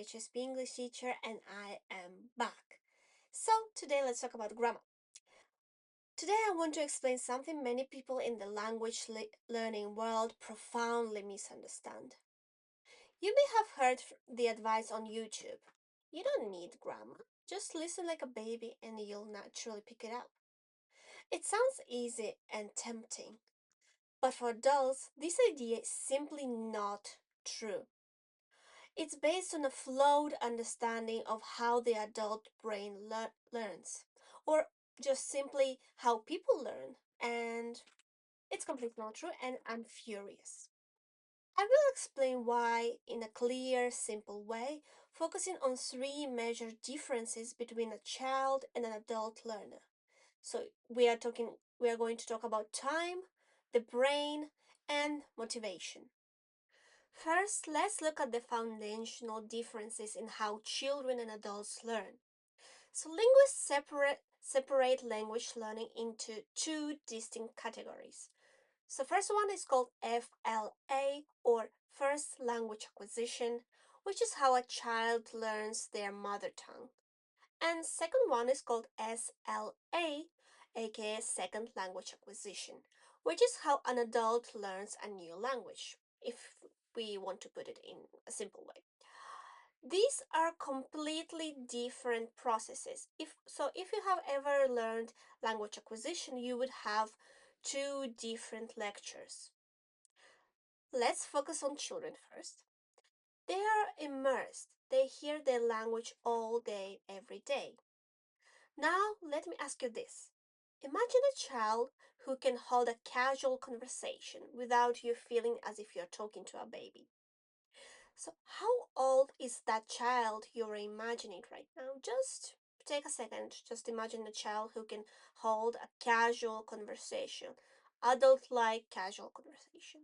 HSP English teacher, and I am back. So, today let's talk about grammar. Today I want to explain something many people in the language learning world profoundly misunderstand. You may have heard the advice on YouTube. You don't need grammar. Just listen like a baby and you'll naturally pick it up. It sounds easy and tempting, but for adults, this idea is simply not true. It's based on a flawed understanding of how the adult brain learns, or just simply how people learn, and it's completely not true, and I'm furious. I will explain why in a clear, simple way, focusing on three major differences between a child and an adult learner. So we are going to talk about time, the brain, and motivation. First, let's look at the foundational differences in how children and adults learn. So linguists separate language learning into two distinct categories. So first one is called FLA, or first language acquisition, which is how a child learns their mother tongue. And second one is called SLA, aka second language acquisition, which is how an adult learns a new language, if we want to put it in a simple way. These are completely different processes. If you have ever learned language acquisition, you would have two different lectures. Let's focus on children first. They are immersed. They hear their language all day, every day. Now, let me ask you this. Imagine a child who can hold a casual conversation without you feeling as if you're talking to a baby. So, how old is that child you're imagining right now? Just take a second. Just imagine a child who can hold a casual conversation, adult-like casual conversation.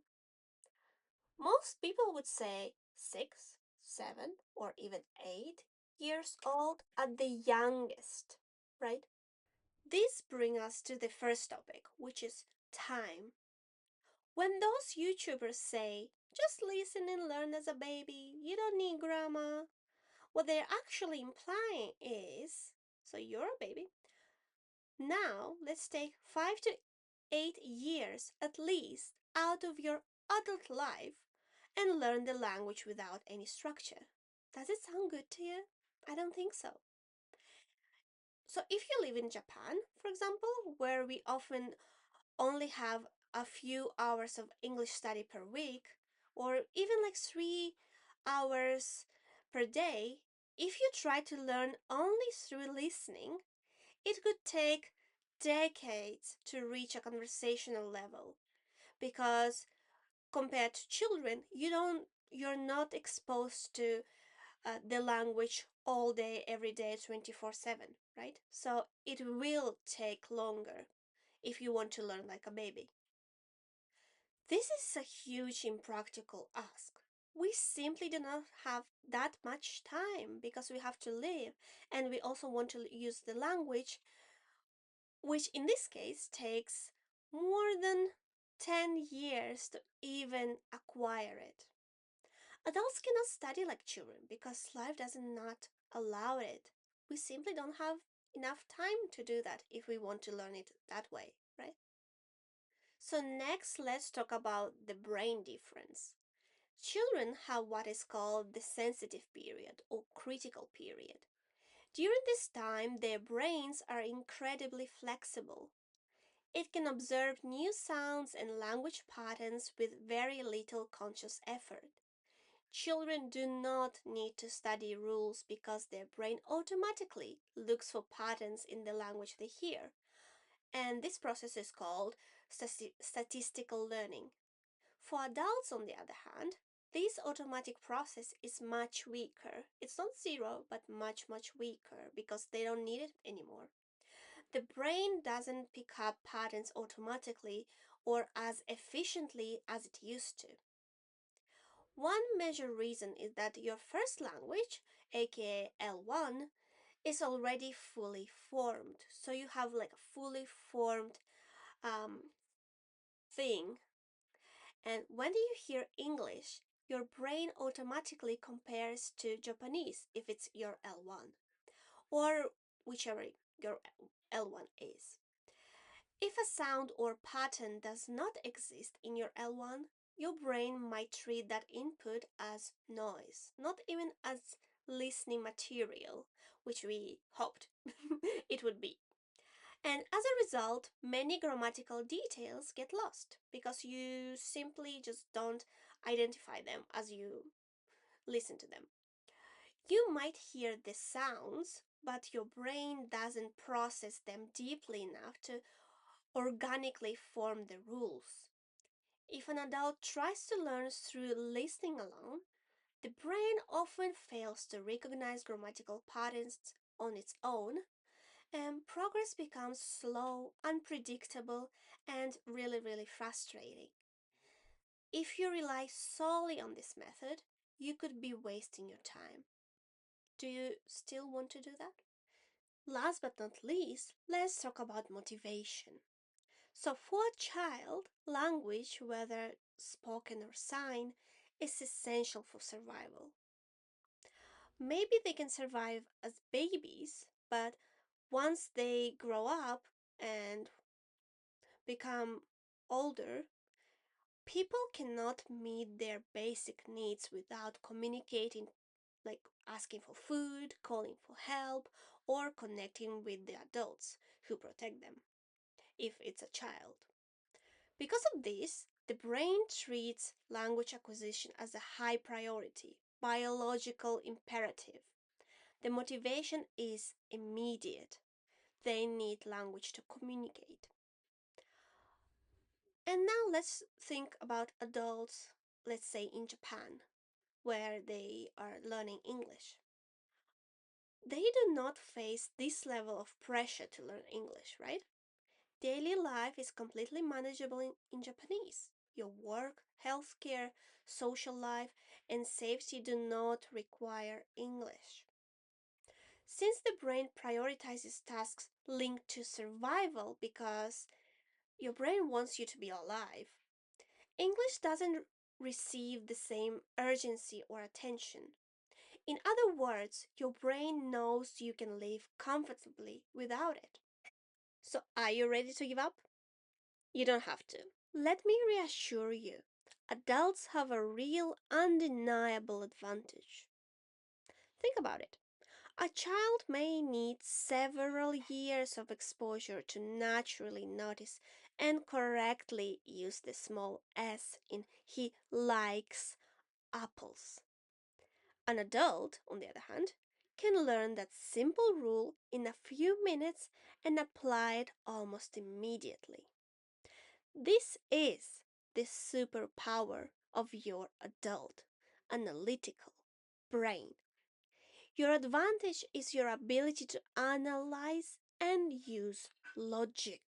Most people would say 6, 7, or even 8 years old at the youngest, right? This brings us to the first topic, which is time. When those YouTubers say, just listen and learn as a baby, you don't need grammar, what they're actually implying is, so you're a baby. Now let's take 5 to 8 years at least out of your adult life and learn the language without any structure. Does it sound good to you? I don't think so. So if you live in Japan, for example, where we often only have a few hours of English study per week, or even like 3 hours per day, if you try to learn only through listening, it could take decades to reach a conversational level, because compared to children, you're not exposed to the language all day, every day, 24/7, right? So it will take longer if you want to learn like a baby. This is a huge impractical ask. We simply do not have that much time because we have to live, and we also want to use the language, which in this case takes more than 10 years to even acquire it. Adults cannot study like children because life does not allow it. We simply don't have enough time to do that if we want to learn it that way, right? So next, let's talk about the brain difference. Children have what is called the sensitive period or critical period. During this time, their brains are incredibly flexible. It can observe new sounds and language patterns with very little conscious effort. Children do not need to study rules because their brain automatically looks for patterns in the language they hear. And this process is called statistical learning. For adults, on the other hand, this automatic process is much weaker. It's not zero, but much, much weaker because they don't need it anymore. The brain doesn't pick up patterns automatically or as efficiently as it used to. One major reason is that your first language, aka L1, is already fully formed. So you have like a fully formed thing. And when you hear English, your brain automatically compares to Japanese if it's your L1, or whichever your L1 is. If a sound or pattern does not exist in your L1, your brain might treat that input as noise, not even as listening material, which we hoped it would be. And as a result, many grammatical details get lost because you simply just don't identify them as you listen to them. You might hear the sounds, but your brain doesn't process them deeply enough to organically form the rules. If an adult tries to learn through listening alone, the brain often fails to recognize grammatical patterns on its own, and progress becomes slow, unpredictable, and really frustrating. If you rely solely on this method, you could be wasting your time. Do you still want to do that? Last but not least, let's talk about motivation. So, for a child, language, whether spoken or sign, is essential for survival. Maybe they can survive as babies, but once they grow up and become older, people cannot meet their basic needs without communicating, like asking for food, calling for help, or connecting with the adults who protect them, if it's a child. Because of this, the brain treats language acquisition as a high priority, biological imperative. The motivation is immediate. They need language to communicate. And now let's think about adults, let's say in Japan, where they are learning English. They do not face this level of pressure to learn English, right? Daily life is completely manageable in Japanese. Your work, healthcare, social life, and safety do not require English. Since the brain prioritizes tasks linked to survival because your brain wants you to be alive, English doesn't receive the same urgency or attention. In other words, your brain knows you can live comfortably without it. So, are you ready to give up? You don't have to. Let me reassure you, adults have a real, undeniable advantage. Think about it. A child may need several years of exposure to naturally notice and correctly use the small s in he likes apples. An adult, on the other hand, can learn that simple rule in a few minutes and apply it almost immediately. This is the superpower of your adult, analytical brain. Your advantage is your ability to analyze and use logic.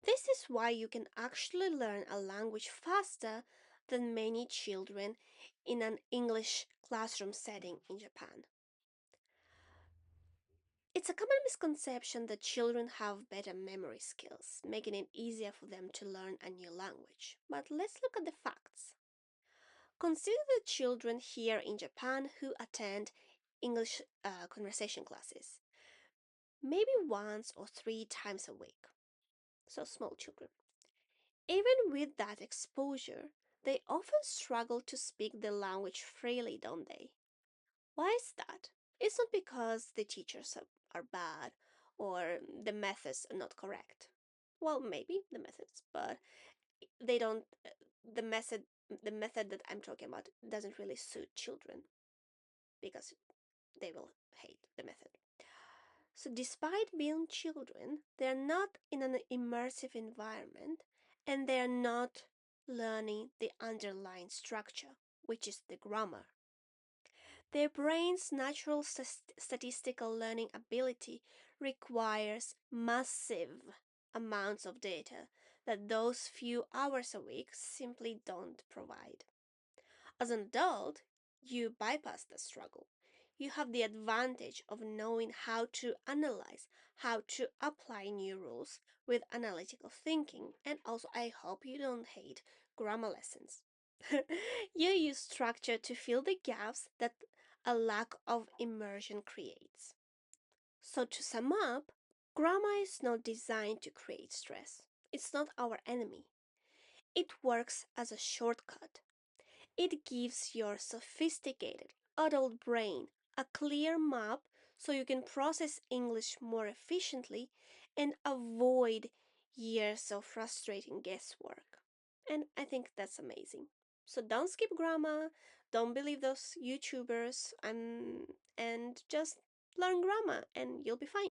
This is why you can actually learn a language faster than many children in an English classroom setting in Japan. It's a common misconception that children have better memory skills, making it easier for them to learn a new language. But let's look at the facts. Consider the children here in Japan who attend English conversation classes, maybe once or 3 times a week. So, small children. Even with that exposure, they often struggle to speak the language freely, don't they? Why is that? It's not because the teachers are bad or the methods are not correct. Well, maybe the methods, but they don't. The method, the method that I'm talking about, doesn't really suit children because they will hate the method. So, despite being children, they're not in an immersive environment and they're not learning the underlying structure, which is the grammar. Their brain's natural statistical learning ability requires massive amounts of data that those few hours a week simply don't provide. As an adult, you bypass the struggle. You have the advantage of knowing how to analyze, how to apply new rules with analytical thinking, and also I hope you don't hate grammar lessons. You use structure to fill the gaps that a lack of immersion creates. So, to sum up, grammar is not designed to create stress. It's not our enemy. It works as a shortcut. It gives your sophisticated adult brain a clear map so you can process English more efficiently and avoid years of frustrating guesswork. And I think that's amazing. So don't skip grammar, don't believe those YouTubers, and just learn grammar and you'll be fine.